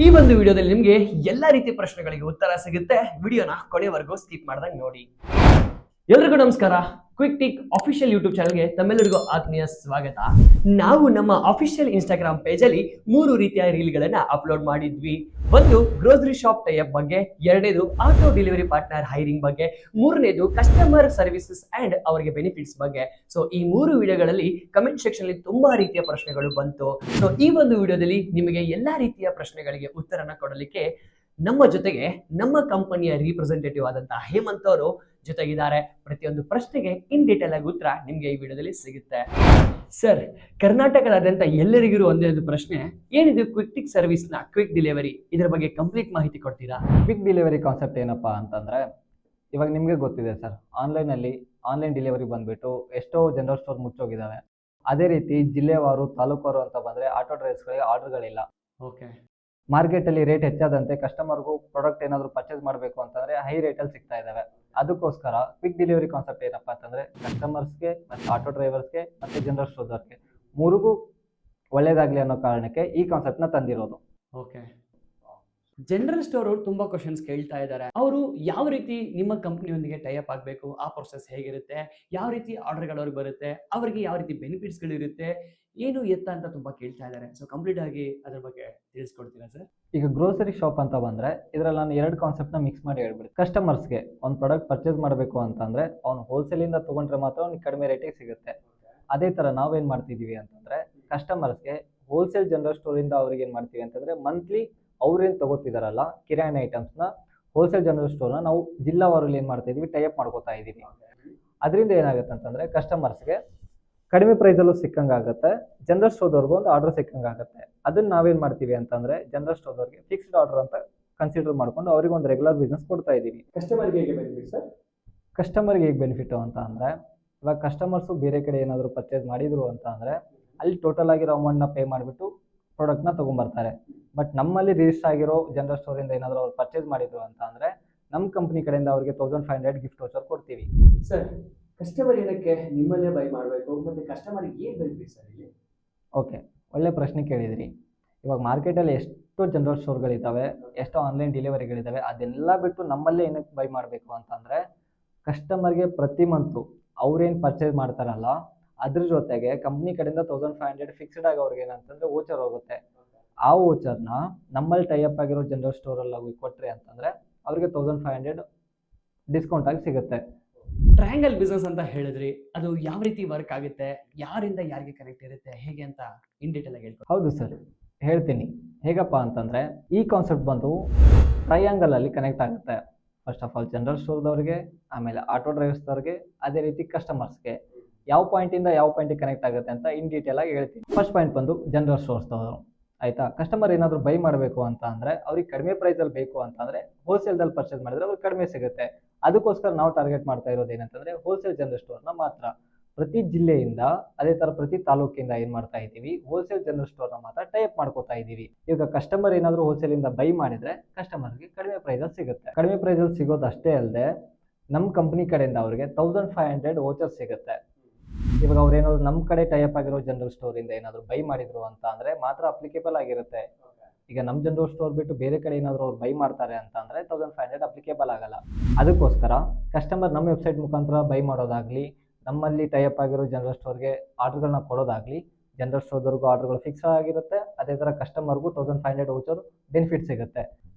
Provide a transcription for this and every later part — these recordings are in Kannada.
ಈ ಒಂದು ವಿಡಿಯೋದಲ್ಲಿ ನಿಮಗೆ ಎಲ್ಲ ರೀತಿಯ ಪ್ರಶ್ನೆಗಳಿಗೆ ಉತ್ತರ ಸಿಗುತ್ತೆ. ವಿಡಿಯೋನ ಕೊನೆವರೆಗೂ ಸ್ಕಿಪ್ ಮಾಡ್ದಂಗೆ ನೋಡಿ. ಎಲ್ರಿಗೂ ನಮಸ್ಕಾರ. ಕ್ವಿಕ್ ಟಿಕ್ ಅಫಿಷಿಯಲ್ ಯೂಟ್ಯೂಬ್ ಚಾನಲ್ಗೆ ತಮ್ಮೆಲ್ಲರಿಗೂ ಆತ್ಮೀಯ ಸ್ವಾಗತ. ನಾವು ನಮ್ಮ ಅಫಿಷಿಯಲ್ ಇನ್ಸ್ಟಾಗ್ರಾಮ್ ಪೇಜ್ ಅಲ್ಲಿ 3 ರೀತಿಯ ರೀಲ್ಗಳನ್ನ ಅಪ್ಲೋಡ್ ಮಾಡಿದ್ವಿ. ಒಂದು ಗ್ರೋಸರಿ ಶಾಪ್ ಟೈಅಪ್ ಬಗ್ಗೆ, ಎರಡನೇದು ಆಟೋ ಡೆಲಿವರಿ ಪಾರ್ಟ್ನರ್ ಹೈರಿಂಗ್ ಬಗ್ಗೆ, ಮೂರನೇದು ಕಸ್ಟಮರ್ ಸರ್ವಿಸಸ್ ಅಂಡ್ ಅವರಿಗೆ ಬೆನಿಫಿಟ್ಸ್ ಬಗ್ಗೆ. ಸೊ ಈ 3 ವಿಡಿಯೋಗಳಲ್ಲಿ ಕಮೆಂಟ್ ಸೆಕ್ಷನ್ ಅಲ್ಲಿ ತುಂಬಾ ರೀತಿಯ ಪ್ರಶ್ನೆಗಳು ಬಂತು. ಸೊ ಈ ಒಂದು ವಿಡಿಯೋದಲ್ಲಿ ನಿಮಗೆ ಎಲ್ಲಾ ರೀತಿಯ ಪ್ರಶ್ನೆಗಳಿಗೆ ಉತ್ತರನ ಕೊಡಲಿಕ್ಕೆ ನಮ್ಮ ಜೊತೆಗೆ ನಮ್ಮ ಕಂಪನಿಯ ರಿಪ್ರೆಸೆಂಟೇಟಿವ್ ಆದಂತಹ ಹೇಮಂತ್ ಅವರು ಜೊತೆಗಿದ್ದಾರೆ. ಪ್ರತಿಯೊಂದು ಪ್ರಶ್ನೆಗೆ ಇನ್ ಡೀಟೇಲ್ ಆಗಿ ಉತ್ತರ ನಿಮ್ಗೆ ಈ ವಿಡಿಯೋದಲ್ಲಿ ಸಿಗುತ್ತೆ. ಸರ್, ಕರ್ನಾಟಕದಾದ್ಯಂತ ಎಲ್ಲರಿಗಿರುವ ಒಂದೇ ಒಂದು ಪ್ರಶ್ನೆ, ಏನಿದು ಕ್ವಿಕ್ ಟಿಕ್ ಸರ್ವಿಸ್ ನ ಕ್ವಿಕ್ ಡೆಲಿವರಿ, ಇದರ ಬಗ್ಗೆ ಕಂಪ್ಲೀಟ್ ಮಾಹಿತಿ ಕೊಡ್ತೀರಾ? ಕ್ವಿಕ್ ಡೆಲಿವರಿ ಕಾನ್ಸೆಪ್ಟ್ ಏನಪ್ಪಾ ಅಂತಂದ್ರೆ, ಇವಾಗ ನಿಮಗೆ ಗೊತ್ತಿದೆ ಸರ್, ಆನ್ಲೈನ್ ಡೆಲಿವರಿ ಬಂದ್ಬಿಟ್ಟು ಎಷ್ಟೋ ಜನರಲ್ ಸ್ಟೋರ್ ಮುಚ್ಚೋಗಿದ್ದಾವೆ. ಅದೇ ರೀತಿ ಜಿಲ್ಲೆವಾರು ತಾಲೂಕುವಾರು ಅಂತ ಬಂದ್ರೆ ಆಟೋ ಡ್ರೈವರ್ಸ್ಗಳಿಗೆ ಆರ್ಡರ್ಗಳಿಲ್ಲ. ಓಕೆ. ಮಾರ್ಕೆಟಲ್ಲಿ ರೇಟ್ ಹೆಚ್ಚಾದಂತೆ ಕಸ್ಟಮರ್ಗೂ ಪ್ರಾಡಕ್ಟ್ ಏನಾದರೂ ಪರ್ಚೇಸ್ ಮಾಡಬೇಕು ಅಂತಂದ್ರೆ ಹೈ ರೇಟಲ್ಲಿ ಸಿಗ್ತಾ ಇದ್ದಾವೆ. ಅದಕ್ಕೋಸ್ಕರ ಕ್ವಿಕ್ ಡೆಲಿವರಿ ಕಾನ್ಸೆಪ್ಟ್ ಏನಪ್ಪಾ ಅಂತಂದ್ರೆ, ಕಸ್ಟಮರ್ಸ್ಗೆ ಮತ್ತು ಆಟೋ ಡ್ರೈವರ್ಸ್ಗೆ ಮತ್ತು ಜನರಲ್ ಸ್ಟೋರ್ಸ್ಗೆ ಮೂರಿಗೂ ಒಳ್ಳೇದಾಗ್ಲಿ ಅನ್ನೋ ಕಾರಣಕ್ಕೆ ಈ ಕಾನ್ಸೆಪ್ಟ್ನ ತಂದಿರೋದು. ಓಕೆ. ಜನರಲ್ ಸ್ಟೋರ್ ಅವರು ತುಂಬಾ ಕ್ವಶನ್ಸ್ ಕೇಳ್ತಾ ಇದ್ದಾರೆ. ಅವರು ಯಾವ ರೀತಿ ನಿಮ್ಮ ಕಂಪ್ನಿಯೊಂದಿಗೆ ಟೈಅಪ್ ಆಗಬೇಕು, ಆ ಪ್ರೊಸೆಸ್ ಹೇಗಿರುತ್ತೆ, ಯಾವ ರೀತಿ ಆರ್ಡರ್ಗಳು ಅವ್ರಿಗೆ ಬರುತ್ತೆ, ಅವರಿಗೆ ಯಾವ ರೀತಿ ಬೆನಿಫಿಟ್ಸ್ಗಳು ಇರುತ್ತೆ, ಏನು ಎತ್ತ ಅಂತ ತುಂಬಾ ಕೇಳ್ತಾ ಇದ್ದಾರೆ. ಸೊ ಕಂಪ್ಲೀಟ್ ಆಗಿ ಅದ್ರ ಬಗ್ಗೆ ತಿಳಿಸ್ಕೊಡ್ತೀರಾ ಸರ್? ಈಗ ಗ್ರೋಸರಿ ಶಾಪ್ ಅಂತ ಬಂದ್ರೆ ಇದರಲ್ಲಿ ನಾನು 2 ಕಾನ್ಸೆಪ್ಟ್ನ ಮಿಕ್ಸ್ ಮಾಡಿ ಹೇಳ್ಬಿಡಿ. ಕಸ್ಟಮರ್ಸ್ಗೆ ಒಂದು ಪ್ರಾಡಕ್ಟ್ ಪರ್ಚೇಸ್ ಮಾಡಬೇಕು ಅಂತಂದ್ರೆ ಅವ್ನು ಹೋಲ್ಸೇಲಿಂದ ತೊಗೊಂಡ್ರೆ ಮಾತ್ರ ಅವ್ನಿಗೆ ಕಡಿಮೆ ರೇಟಿಗೆ ಸಿಗುತ್ತೆ. ಅದೇ ಥರ ನಾವೇನು ಮಾಡ್ತಿದ್ದೀವಿ ಅಂತಂದ್ರೆ, ಕಸ್ಟಮರ್ಸ್ಗೆ ಹೋಲ್ಸೇಲ್ ಜನರಲ್ ಸ್ಟೋರಿಂದ ಅವ್ರಿಗೆ ಏನು ಮಾಡ್ತೀವಿ ಅಂತಂದ್ರೆ, ಮಂತ್ಲಿ ಅವ್ರೇನು ತಗೋತಿದಾರಲ್ಲ ಕಿರಾಣಿ ಐಟಮ್ಸ್ನ, ಹೋಲ್ಸೇಲ್ ಜನರಲ್ ಸ್ಟೋರ್ನ ನಾವು ಜಿಲ್ಲಾವಾರಲ್ಲಿ ಏನು ಮಾಡ್ತಾ ಇದೀವಿ, ಟೈಅಪ್ ಮಾಡ್ಕೋತಾ ಇದ್ದೀವಿ. ಅದರಿಂದ ಏನಾಗುತ್ತೆ ಅಂತಂದ್ರೆ, ಕಸ್ಟಮರ್ಸ್ಗೆ ಕಡಿಮೆ ಪ್ರೈಸಲ್ಲೂ ಸಿಕ್ಕಂಗಾಗುತ್ತೆ, ಜನರಲ್ ಸ್ಟೋರ್ದವ್ರಿಗೂ ಒಂದು ಆರ್ಡರ್ ಸಿಕ್ಕಂಗಾಗುತ್ತೆ. ಅದನ್ನ ನಾವೇನು ಮಾಡ್ತೀವಿ ಅಂತಂದ್ರೆ, ಜನರಲ್ ಸ್ಟೋರ್ದವ್ರಿಗೆ ಫಿಕ್ಸ್ಡ್ ಆರ್ಡರ್ ಅಂತ ಕನ್ಸಿಡರ್ ಮಾಡ್ಕೊಂಡು ಅವ್ರಿಗೆ ಒಂದು ರೆಗ್ಯುಲರ್ ಬಿಸ್ನೆಸ್ ಕೊಡ್ತಾ ಇದ್ದೀವಿ. ಕಸ್ಟಮರ್ಗೆ ಹೇಗೆ ಬೆನಿಫಿಟ್ ಸರ್? ಕಸ್ಟಮರ್ಗೆ ಹೇಗೆ ಬೆನಿಫಿಟ್ ಅಂತ ಅಂದರೆ, ಇವಾಗ ಕಸ್ಟಮರ್ಸು ಬೇರೆ ಕಡೆ ಏನಾದರೂ ಪರ್ಚೇಸ್ ಮಾಡಿದ್ರು ಅಂತ ಅಂದರೆ ಅಲ್ಲಿ ಟೋಟಲ್ ಆಗಿರೋ ಅಮೌಂಟ್ನ ಪೇ ಮಾಡಿಬಿಟ್ಟು ಪ್ರಾಡಕ್ಟ್ನ ತೊಗೊಂಬರ್ತಾರೆ. ಬಟ್ ನಮ್ಮಲ್ಲಿ ರಿಜಿಸ್ಟರ್ ಆಗಿರೋ ಜನರಲ್ ಸ್ಟೋರಿಂದ ಏನಾದರೂ ಅವ್ರು ಪರ್ಚೇಸ್ ಮಾಡಿದ್ರು ಅಂತ ಅಂದರೆ, ನಮ್ಮ ಕಂಪ್ನಿ ಕಡೆಯಿಂದ ಅವ್ರಿಗೆ 1500 ಗಿಫ್ಟ್ ವೋಚರ್ ಕೊಡ್ತೀವಿ. ಸರ್, ಕಸ್ಟಮರ್ ಏನಕ್ಕೆ ನಿಮ್ಮಲ್ಲೇ ಬೈ ಮಾಡಬೇಕು, ಮತ್ತು ಕಸ್ಟಮರ್ಗೆ ಏನು ಬೆನಿಫಿಟ್ ಸರ್ ಇಲ್ಲಿ? ಓಕೆ, ಒಳ್ಳೆ ಪ್ರಶ್ನೆ ಕೇಳಿದಿರಿ. ಇವಾಗ ಮಾರ್ಕೆಟಲ್ಲಿ ಎಷ್ಟೋ ಜನರಲ್ ಸ್ಟೋರ್ಗಳಿದ್ದಾವೆ, ಎಷ್ಟೋ ಆನ್ಲೈನ್ ಡೆಲಿವರಿಗಳಿದ್ದಾವೆ. ಅದೆಲ್ಲ ಬಿಟ್ಟು ನಮ್ಮಲ್ಲೇ ಏನಕ್ಕೆ ಬೈ ಮಾಡಬೇಕು ಅಂತಂದರೆ, ಕಸ್ಟಮರ್ಗೆ ಪ್ರತಿ ಮಂತು ಅವ್ರೇನು ಪರ್ಚೇಸ್ ಮಾಡ್ತಾರಲ್ಲ ಅದ್ರ ಜೊತೆಗೆ ಕಂಪ್ನಿ ಕಡೆಯಿಂದ 1500 ಫಿಕ್ಸ್ಡ್ ಆಗಿ ಅವ್ರಿಗೆ ಏನಂತಂದರೆ ವೋಚರ್ ಹೋಗುತ್ತೆ. ಆ ವೋಚರ್ನ ನಮ್ಮಲ್ಲಿ ಟೈಅಪ್ ಆಗಿರೋ ಜನರಲ್ ಸ್ಟೋರಲ್ಲಿ ಹೋಗಿ ಕೊಟ್ಟರೆ ಅಂತಂದರೆ ಅವ್ರಿಗೆ 1500 ಡಿಸ್ಕೌಂಟ್ ಆಗಿ ಸಿಗುತ್ತೆ. ಟ್ರಯಾಂಗಲ್ ಬಿಸ್ನೆಸ್ ಅಂತ ಹೇಳಿದ್ರಿ, ಅದು ಯಾವ ರೀತಿ ವರ್ಕ್ ಆಗುತ್ತೆ, ಯಾರಿಂದ ಯಾರಿಗೆ ಕನೆಕ್ಟ್ ಇರುತ್ತೆ, ಹೇಗೆ ಅಂತ ಇನ್ ಡೀಟೇಲ್ ಆಗಿ ಹೇಳ್ಕೊಡಿ. ಹೌದು ಸರ್, ಹೇಳ್ತೀನಿ. ಹೇಗಪ್ಪ ಅಂತಂದರೆ, ಈ ಕಾನ್ಸೆಪ್ಟ್ ಬಂದು ಟ್ರಯಾಂಗಲಲ್ಲಿ ಕನೆಕ್ಟ್ ಆಗುತ್ತೆ. ಫಸ್ಟ್ ಆಫ್ ಆಲ್ ಜನರಲ್ ಸ್ಟೋರ್ದವ್ರಿಗೆ, ಆಮೇಲೆ ಆಟೋ ಡ್ರೈವರ್ಸ್ದವ್ರಿಗೆ, ಅದೇ ರೀತಿ ಕಸ್ಟಮರ್ಸ್ಗೆ ಯಾವ ಪಾಯಿಂಟಿಂದ ಯಾವ ಪಾಯಿಂಟಿಗೆ ಕನೆಕ್ಟ್ ಆಗುತ್ತೆ ಅಂತ ಇನ್ ಡೀಟೇಲ್ ಆಗಿ ಹೇಳ್ತೀನಿ. ಫಸ್ಟ್ ಪಾಯಿಂಟ್ ಬಂದು ಜನರಲ್ ಸ್ಟೋರ್ಸ್ದವರು. ಆಯಿತಾ? ಕಸ್ಟಮರ್ ಏನಾದರೂ ಬೈ ಮಾಡಬೇಕು ಅಂತ ಅಂದರೆ, ಅವ್ರಿಗೆ ಕಡಿಮೆ ಪ್ರೈಸಲ್ಲಿ ಬೇಕು ಅಂತಂದರೆ ಹೋಲ್ಸೇಲ್ದಲ್ಲಿ ಪರ್ಚೇಸ್ ಮಾಡಿದ್ರೆ ಅವ್ರಿಗೆ ಕಡಿಮೆ ಸಿಗುತ್ತೆ. ಅದಕ್ಕೋಸ್ಕರ ನಾವು ಟಾರ್ಗೆಟ್ ಮಾಡ್ತಾ ಇರೋದು ಏನಂತಂದರೆ, ಹೋಲ್ಸೇಲ್ ಜನರಲ್ ಸ್ಟೋರ್ನ ಮಾತ್ರ. ಪ್ರತಿ ಜಿಲ್ಲೆಯಿಂದ ಅದೇ ಥರ ಪ್ರತಿ ತಾಲೂಕಿಂದ ಏನು ಮಾಡ್ತಾ ಇದ್ದೀವಿ, ಹೋಲ್ಸೇಲ್ ಜನರಲ್ ಸ್ಟೋರ್ನ ಮಾತ್ರ ಟೈಅಪ್ ಮಾಡ್ಕೋತಾ ಇದ್ದೀವಿ. ಈಗ ಕಸ್ಟಮರ್ ಏನಾದರೂ ಹೋಲ್ಸೇಲಿಂದ ಬೈ ಮಾಡಿದರೆ ಕಸ್ಟಮರ್ಗೆ ಕಡಿಮೆ ಪ್ರೈಸಲ್ಲಿ ಸಿಗುತ್ತೆ. ಕಡಿಮೆ ಪ್ರೈಸಲ್ಲಿ ಸಿಗೋದು ಅಷ್ಟೇ ಅಲ್ಲದೆ ನಮ್ಮ ಕಂಪ್ನಿ ಕಡೆಯಿಂದ ಅವ್ರಿಗೆ 1500 ವೋಚರ್ ಸಿಗುತ್ತೆ. ಇವಾಗ ಅವ್ರೇನಾದ್ರು ನಮ್ಮ ಕಡೆ ಟೈಅಪ್ ಆಗಿರೋ ಜನರಲ್ ಸ್ಟೋರಿಂದ ಏನಾದರೂ ಬೈ ಮಾಡಿದ್ರು ಅಂತ ಅಂದರೆ ಮಾತ್ರ ಅಪ್ಲಿಕೇಬಲ್ ಆಗಿರುತ್ತೆ. ಈಗ ನಮ್ಮ ಜನರಲ್ ಸ್ಟೋರ್ ಬಿಟ್ಟು ಬೇರೆ ಕಡೆ ಏನಾದರೂ ಅವ್ರು ಬೈ ಮಾಡ್ತಾರೆ ಅಂತ ಅಂದರೆ 1500 ಅಪ್ಲಿಕೇಬಲ್ ಆಗಲ್ಲ. ಅದಕ್ಕೋಸ್ಕರ ಕಸ್ಟಮರ್ ನಮ್ಮ ವೆಬ್ಸೈಟ್ ಮುಖಾಂತರ ಬೈ ಮಾಡೋದಾಗಲಿ, ನಮ್ಮಲ್ಲಿ ಟೈಅಪ್ ಆಗಿರೋ ಜನರಲ್ ಸ್ಟೋರ್ಗೆ ಆರ್ಡರ್ಗಳನ್ನ ಕೊಡೋದಾಗಲಿ, ಜನರಲ್ ಸ್ಟೋರ್ದವ್ರಿಗೂ ಆರ್ಡರ್ಗಳು ಫಿಕ್ಸ್ ಆಗಿರುತ್ತೆ. ಅದೇ ಥರ ಕಸ್ಟಮರ್ಗೂ 1500 ವೋಚರ್ ಬೆನಿಫಿಟ್ ಸಿಗುತ್ತೆ.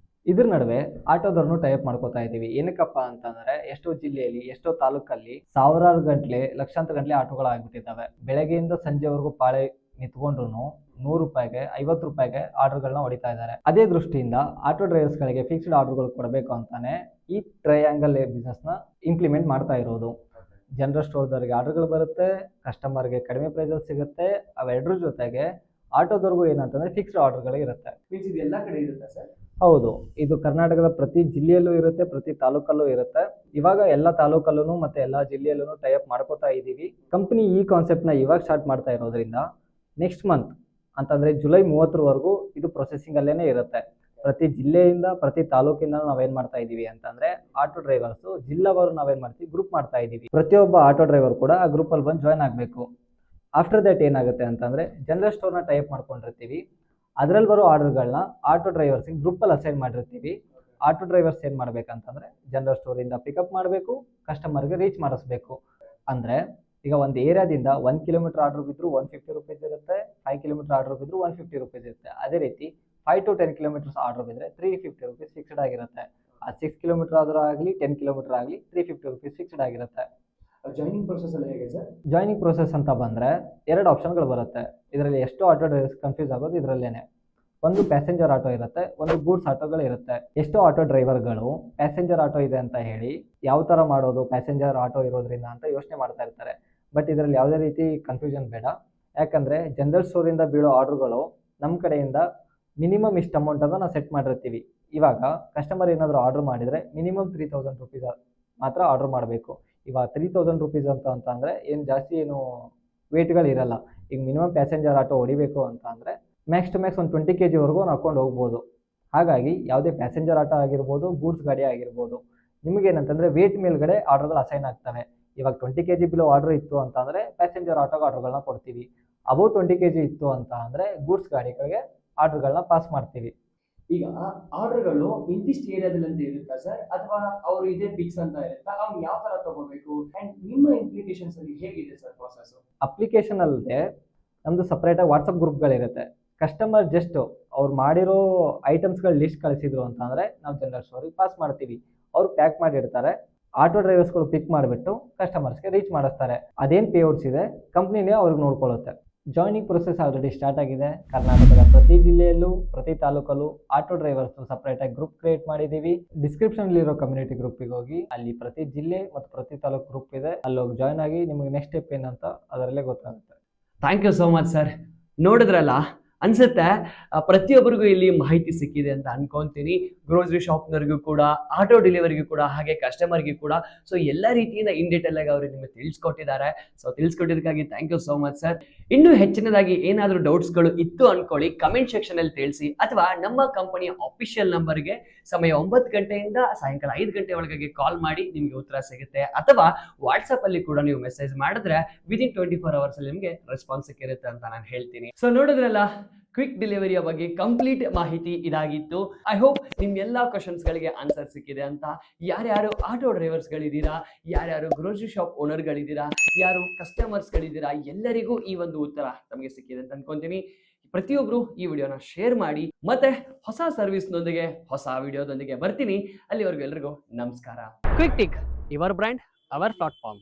ಇದ್ರ ನಡುವೆ ಆಟೋದವ್ರನ್ನು ಟೈಅಪ್ ಮಾಡ್ಕೋತಾ ಇದ್ದೀವಿ. ಏನಕ್ಕಪ್ಪ ಅಂತಂದರೆ, ಎಷ್ಟೋ ಜಿಲ್ಲೆಯಲ್ಲಿ, ಎಷ್ಟೋ ತಾಲೂಕಲ್ಲಿ ಸಾವಿರಾರು ಗಂಟಲೆ, ಲಕ್ಷಾಂತರ ಗಂಟಲೆ ಆಟೋಗಳಾಗ್ಬಿಟ್ಟಿದ್ದಾವೆ. ಬೆಳಗ್ಗೆಯಿಂದ ಸಂಜೆವರೆಗೂ ಪಾಳೆ ನಿಂತ್ಕೊಂಡ್ರು 100 ರೂಪಾಯಿಗೆ, 50 ರೂಪಾಯಿಗೆ ಆರ್ಡರ್ಗಳನ್ನ ಹೊಡಿತಾ ಇದ್ದಾರೆ. ಅದೇ ದೃಷ್ಟಿಯಿಂದ ಆಟೋ ಡ್ರೈವರ್ಸ್ಗಳಿಗೆ ಫಿಕ್ಸ್ಡ್ ಆರ್ಡರ್ಗಳು ಕೊಡಬೇಕು ಅಂತಾನೆ ಈ ಟ್ರಯಾಂಗಲ್ ಬಿಸ್ನೆಸ್ನ ಇಂಪ್ಲಿಮೆಂಟ್ ಮಾಡ್ತಾ ಇರೋದು. ಜನರಲ್ ಸ್ಟೋರ್ದವ್ರಿಗೆ ಆರ್ಡರ್ಗಳು ಬರುತ್ತೆ, ಕಸ್ಟಮರ್ಗೆ ಕಡಿಮೆ ಪ್ರೈಸಲ್ಲಿ ಸಿಗುತ್ತೆ. ಅವೆರಡರ ಜೊತೆಗೆ ಆಟೋದವ್ರಿಗೂ ಏನಂತಂದರೆ ಫಿಕ್ಸ್ಡ್ ಆರ್ಡರ್ಗಳೇ ಇರುತ್ತೆ. ಇದು ಎಲ್ಲ ಕಡೆ ಇರುತ್ತೆ ಸರ್? ಹೌದು, ಇದು ಕರ್ನಾಟಕದ ಪ್ರತಿ ಜಿಲ್ಲೆಯಲ್ಲೂ ಇರುತ್ತೆ, ಪ್ರತಿ ತಾಲೂಕಲ್ಲೂ ಇರುತ್ತೆ. ಇವಾಗ ಎಲ್ಲ ತಾಲೂಕಲ್ಲೂ ಮತ್ತು ಎಲ್ಲ ಜಿಲ್ಲೆಯಲ್ಲೂ ಟೈಅಪ್ ಮಾಡ್ಕೋತಾ ಇದ್ದೀವಿ. ಕಂಪ್ನಿ ಈ ಕಾನ್ಸೆಪ್ಟ್ನ ಇವಾಗ ಸ್ಟಾರ್ಟ್ ಮಾಡ್ತಾ ಇರೋದ್ರಿಂದ ನೆಕ್ಸ್ಟ್ ಮಂತ್ ಅಂತಂದರೆ ಜುಲೈ 30ರವರೆಗೂ ಇದು ಪ್ರೊಸೆಸಿಂಗಲ್ಲೇ ಇರುತ್ತೆ. ಪ್ರತಿ ಜಿಲ್ಲೆಯಿಂದ, ಪ್ರತಿ ತಾಲೂಕಿಂದ ನಾವೇನು ಮಾಡ್ತಾ ಇದ್ದೀವಿ ಅಂತಂದರೆ, ಆಟೋ ಡ್ರೈವರ್ಸು ಜಿಲ್ಲಾವಾರು ನಾವೇನು ಮಾಡ್ತೀವಿ, ಗ್ರೂಪ್ ಮಾಡ್ತಾ ಇದ್ದೀವಿ. ಪ್ರತಿಯೊಬ್ಬ ಆಟೋ ಡ್ರೈವರ್ ಕೂಡ ಆ ಗ್ರೂಪಲ್ಲಿ ಬಂದು ಜಾಯ್ನ್ ಆಗಬೇಕು. ಆಫ್ಟರ್ ದ್ಯಾಟ್ ಏನಾಗುತ್ತೆ ಅಂತಂದರೆ, ಜನರಲ್ ಸ್ಟೋರ್ನ ಟೈಅಪ್ ಮಾಡ್ಕೊಂಡಿರ್ತೀವಿ. ಅದರಲ್ಲಿ ಬರೋ ಆರ್ಡರ್ಗಳನ್ನ ಆಟೋ ಡ್ರೈವರ್ಸಿಗೆ ಗ್ರೂಪಲ್ಲಿ ಅಸೈನ್ ಮಾಡಿರ್ತೀವಿ. ಆಟೋ ಡ್ರೈವರ್ಸ್ ಏನು ಮಾಡ್ಬೇಕಂತಂದರೆ ಜನರಲ್ ಸ್ಟೋರಿಂದ ಪಿಕಪ್ ಮಾಡಬೇಕು, ಕಸ್ಟಮರ್ಗೆ ರೀಚ್ ಮಾಡಿಸ್ಬೇಕು. ಅಂದರೆ ಈಗ ಒಂದು ಏರಿಯಾದಿಂದ 1 ಕಿಲೋಮೀಟರ್ ಆರ್ಡರ್ ಬಿದ್ದರೂ 150 ರುಪೀಸ್ ಇರುತ್ತೆ, 5 ಕಿಲೋಮೀಟರ್ ಆರ್ಡರ್ ಬಿದ್ದರೂ 150 ರುಪೀಸ್ ಇರುತ್ತೆ. ಅದೇ ರೀತಿ 5 to 10 ಕಿಲೋಮೀಟರ್ಸ್ ಆರ್ಡರ್ ಬಿದ್ದರೆ 350 ರುಪೀಸ್ ಫಿಕ್ಸ್ಡ್ ಆಗಿರುತ್ತೆ. ಆ 6 ಕಿಲೋಮೀಟರ್ ಆದರೂ ಆಗಲಿ 10 ಕಿಲೋಮೀಟರ್ ಆಗಲಿ 350 ರುಪೀಸ್ ಫಿಕ್ಸ್ಡ್ ಆಗಿರುತ್ತೆ. ಜಾಯ್ನಿಂಗ್ ಪ್ರೊಸೆಸ್ ಎಲ್ಲ ಹೇಗೆ ಸರ್? ಜಾಯ್ನಿಂಗ್ ಪ್ರೊಸೆಸ್ ಅಂತ ಬಂದರೆ 2 ಆಪ್ಷನ್ಗಳು ಬರುತ್ತೆ. ಇದರಲ್ಲಿ ಎಷ್ಟು ಆಟೋ ಡ್ರೈವರ್ಸ್ ಕನ್ಫ್ಯೂಸ್ ಆಗೋದು ಇದರಲ್ಲೇನೆ. ಒಂದು ಪ್ಯಾಸೆಂಜರ್ ಆಟೋ ಇರುತ್ತೆ, ಒಂದು ಗೂಡ್ಸ್ ಆಟೋಗಳು ಇರುತ್ತೆ. ಎಷ್ಟೋ ಆಟೋ ಡ್ರೈವರ್ಗಳು ಪ್ಯಾಸೆಂಜರ್ ಆಟೋ ಇದೆ ಅಂತ ಹೇಳಿ ಯಾವ ಥರ ಮಾಡೋದು ಪ್ಯಾಸೆಂಜರ್ ಆಟೋ ಇರೋದ್ರಿಂದ ಅಂತ ಯೋಚನೆ ಮಾಡ್ತಾ ಇರ್ತಾರೆ. ಬಟ್ ಇದರಲ್ಲಿ ಯಾವುದೇ ರೀತಿ ಕನ್ಫ್ಯೂಷನ್ ಬೇಡ. ಯಾಕಂದರೆ ಜನರಲ್ ಸ್ಟೋರಿಂದ ಬೀಳೋ ಆರ್ಡ್ರುಗಳು ನಮ್ಮ ಕಡೆಯಿಂದ ಮಿನಿಮಮ್ ಇಷ್ಟು ಅಮೌಂಟನ್ನು ನಾವು ಸೆಟ್ ಮಾಡಿರ್ತೀವಿ. ಇವಾಗ ಕಸ್ಟಮರ್ ಏನಾದರೂ ಆರ್ಡ್ರ್ ಮಾಡಿದರೆ ಮಿನಿಮಮ್ 3000 ರುಪೀಸ್ ಮಾತ್ರ ಆರ್ಡ್ರ್ ಮಾಡಬೇಕು. ಇವಾಗ 3000 ರುಪೀಸ್ ಅಂತ ಅಂದರೆ ಏನು ಜಾಸ್ತಿ ಏನು ವೇಟ್ಗಳಿರಲ್ಲ. ಈಗ ಮಿನಿಮಮ್ ಪ್ಯಾಸೆಂಜರ್ ಆಟೋ ಹೊಡಿಬೇಕು ಅಂತ ಅಂದರೆ ಮ್ಯಾಕ್ಸ್ ಟು ಮ್ಯಾಕ್ಸ್ ಒಂದು 20 kg ವರೆಗೂ ನಾವು ಹಾಕ್ಕೊಂಡು ಹೋಗ್ಬೋದು. ಹಾಗಾಗಿ ಯಾವುದೇ ಪ್ಯಾಸೆಂಜರ್ ಆಟೋ ಆಗಿರ್ಬೋದು, ಗೂಡ್ಸ್ ಗಾಡಿ ಆಗಿರ್ಬೋದು, ನಿಮಗೇನಂತಂದರೆ ವೇಟ್ ಮೇಲ್ಗಡೆ ಆರ್ಡ್ರ್ಗಳು ಅಸೈನ್ ಆಗ್ತವೆ. ಇವಾಗ 20 kg ಬಿಲೋ ಆರ್ಡ್ರ್ ಇತ್ತು ಅಂತ ಅಂದರೆ ಪ್ಯಾಸೆಂಜರ್ ಆಟೋಗೆ ಆರ್ಡ್ರ್ಗಳನ್ನ ಕೊಡ್ತೀವಿ. ಅಬೌವ್ 20 kg ಇತ್ತು ಅಂತ ಅಂದರೆ ಗೂಡ್ಸ್ ಗಾಡಿಗಳಿಗೆ ಆರ್ಡ್ರ್ಗಳನ್ನ ಪಾಸ್ ಮಾಡ್ತೀವಿ. ಈಗ ಆರ್ಡರ್ಗಳು ಇಂತಿಷ್ಟು ಏರಿಯಾದಲ್ಲಿ ಅಂತ ಇರುತ್ತಾ ಸರ್, ಅಥವಾ ಅವರು ಇದೇ ಫಿಕ್ಸ್ ಅಂತ ಇರುತ್ತಾ? ಅವ್ನು ಯಾವ ತರ ತಗೋಬೇಕು ಅಂಡ್ ನಿಮ್ಮ ಇಂಪ್ಲಿಕೇಶನ್ಸ್ ಅಲ್ಲಿ ಹೇಗಿದೆ ಸರ್ ಪ್ರಾಸೆಸ್? ಅಪ್ಲಿಕೇಶನ್ ಅಲ್ಲದೆ ನಮ್ಮದು ಸಪ್ರೇಟಾಗಿ ವಾಟ್ಸಪ್ ಗ್ರೂಪ್ಗಳಿರುತ್ತೆ. ಕಸ್ಟಮರ್ ಜಸ್ಟ್ ಅವ್ರು ಮಾಡಿರೋ ಐಟಮ್ಸ್ಗಳ ಲಿಸ್ಟ್ ಕಳಿಸಿದ್ರು ಅಂತ ಅಂದರೆ ನಾವು ಜನರಲ್ ಸ್ಟೋರಿಗೆ ಪಾಸ್ ಮಾಡ್ತೀವಿ. ಅವ್ರು ಪ್ಯಾಕ್ ಮಾಡಿರ್ತಾರೆ. ಆಟೋ ಡ್ರೈವರ್ಸ್ಗಳು ಪಿಕ್ ಮಾಡಿಬಿಟ್ಟು ಕಸ್ಟಮರ್ಸ್ಗೆ ರೀಚ್ ಮಾಡಿಸ್ತಾರೆ. ಅದೇನು ಪೇಔಟ್ಸ್ ಇದೆ ಕಂಪ್ನಿನೇ ಅವ್ರಿಗೆ ನೋಡ್ಕೊಳ್ಳುತ್ತೆ. ಜಾಯ್ನಿಂಗ್ ಪ್ರೊಸೆಸ್ ಆಲ್ರೆಡಿ ಸ್ಟಾರ್ಟ್ ಆಗಿದೆ. ಕರ್ನಾಟಕದ ಪ್ರತಿ ಜಿಲ್ಲೆಯಲ್ಲೂ ಪ್ರತಿ ತಾಲೂಕಲ್ಲೂ ಆಟೋ ಡ್ರೈವರ್ಸ್ ಸಪ್ರೇಟಾಗಿ ಗ್ರೂಪ್ ಕ್ರಿಯೇಟ್ ಮಾಡಿದ್ದೀವಿ. ಡಿಸ್ಕ್ರಿಪ್ಷನ್ಲಿರೋ ಕಮ್ಯುನಿಟಿ ಗ್ರೂಪಿಗೆ ಹೋಗಿ ಅಲ್ಲಿ ಪ್ರತಿ ಜಿಲ್ಲೆ ಮತ್ತು ಪ್ರತಿ ತಾಲೂಕು ಗ್ರೂಪ್ ಇದೆ, ಅಲ್ಲಿ ಹೋಗಿ ಜಾಯ್ನ್ ಆಗಿ ನಿಮಗೆ ನೆಕ್ಸ್ಟ್ ಸ್ಟೆಪ್ ಏನಂತ ಅದರಲ್ಲೇ ಗೊತ್ತಾಗುತ್ತೆ. Thank you so much sir. ನೋಡಿದ್ರಲ್ಲ, ಅನ್ಸುತ್ತೆ ಪ್ರತಿಯೊಬ್ಬರಿಗೂ ಇಲ್ಲಿ ಮಾಹಿತಿ ಸಿಕ್ಕಿದೆ ಅಂತ ಅನ್ಕೊಂತೀನಿ. ಗ್ರೋಸರಿ ಶಾಪ್ನವ್ರಿಗೂ ಕೂಡ, ಆಟೋ ಡೆಲಿವರಿಗೂ ಕೂಡ, ಹಾಗೆ ಕಸ್ಟಮರ್ಗೂ ಕೂಡ. ಸೊ ಎಲ್ಲ ರೀತಿಯಿಂದ ಇನ್ ಡೀಟೇಲ್ ಆಗಿ ಅವರು ನಿಮಗೆ ತಿಳಿಸ್ಕೊಟ್ಟಿದ್ದಾರೆ. ಸೊ ತಿಳಿಸ್ಕೊಟ್ಟಿದ್ದಕ್ಕಾಗಿ thank you so much sir. ಇನ್ನೂ ಹೆಚ್ಚಿನದಾಗಿ ಏನಾದರೂ ಡೌಟ್ಸ್ಗಳು ಇತ್ತು ಅನ್ಕೊಳ್ಳಿ, ಕಮೆಂಟ್ ಸೆಕ್ಷನ್ ಅಲ್ಲಿ ತಿಳಿಸಿ, ಅಥವಾ ನಮ್ಮ ಕಂಪನಿಯ ಅಫಿಷಿಯಲ್ ನಂಬರ್ಗೆ ಸಮಯ 9 ಗಂಟೆಯಿಂದ ಸಾಯಂಕಾಲ 5 ಗಂಟೆ ಒಳಗಾಗಿ ಕಾಲ್ ಮಾಡಿ ನಿಮಗೆ ಉತ್ತರ ಸಿಗುತ್ತೆ. ಅಥವಾ ವಾಟ್ಸಪ್ ಅಲ್ಲಿ ಕೂಡ ನೀವು ಮೆಸೇಜ್ ಮಾಡಿದ್ರೆ ವಿದಿನ್ 24 ಅವರ್ಸ್ ಅಲ್ಲಿ ನಿಮಗೆ ರೆಸ್ಪಾನ್ಸ್ ಸಿಕ್ಕಿರುತ್ತೆ ಅಂತ ನಾನು ಹೇಳ್ತೀನಿ. ಸೊ ನೋಡಿದ್ರಲ್ಲ, ಕ್ವಿಕ್ ಡೆಲಿವರಿಯ ಬಗ್ಗೆ ಕಂಪ್ಲೀಟ್ ಮಾಹಿತಿ ಇದಾಗಿತ್ತು. ಐ ಹೋಪ್ ನಿಮ್ಗೆಲ್ಲ ಕ್ವಶನ್ಸ್ಗಳಿಗೆ ಆನ್ಸರ್ ಸಿಕ್ಕಿದೆ ಅಂತ. ಯಾರ್ಯಾರು ಆಟೋ ಡ್ರೈವರ್ಸ್ಗಳಿದ್ದೀರಾ, ಯಾರ್ಯಾರು ಗ್ರೋಸರಿ ಶಾಪ್ ಓನರ್ಗಳಿದ್ದೀರಾ, ಯಾರು ಕಸ್ಟಮರ್ಸ್ಗಳಿದ್ದೀರಾ, ಎಲ್ಲರಿಗೂ ಈ ಒಂದು ಉತ್ತರ ನಮಗೆ ಸಿಕ್ಕಿದೆ ಅಂತ ಅನ್ಕೊಂತೀನಿ. ಪ್ರತಿಯೊಬ್ಬರು ಈ ವಿಡಿಯೋನ ಶೇರ್ ಮಾಡಿ. ಮತ್ತೆ ಹೊಸ ಸರ್ವಿಸ್ನೊಂದಿಗೆ, ಹೊಸ ವಿಡಿಯೋದೊಂದಿಗೆ ಬರ್ತೀನಿ. ಅಲ್ಲಿವರೆಗೂ ಎಲ್ರಿಗೂ ನಮಸ್ಕಾರ. Quick tick, your brand our platform.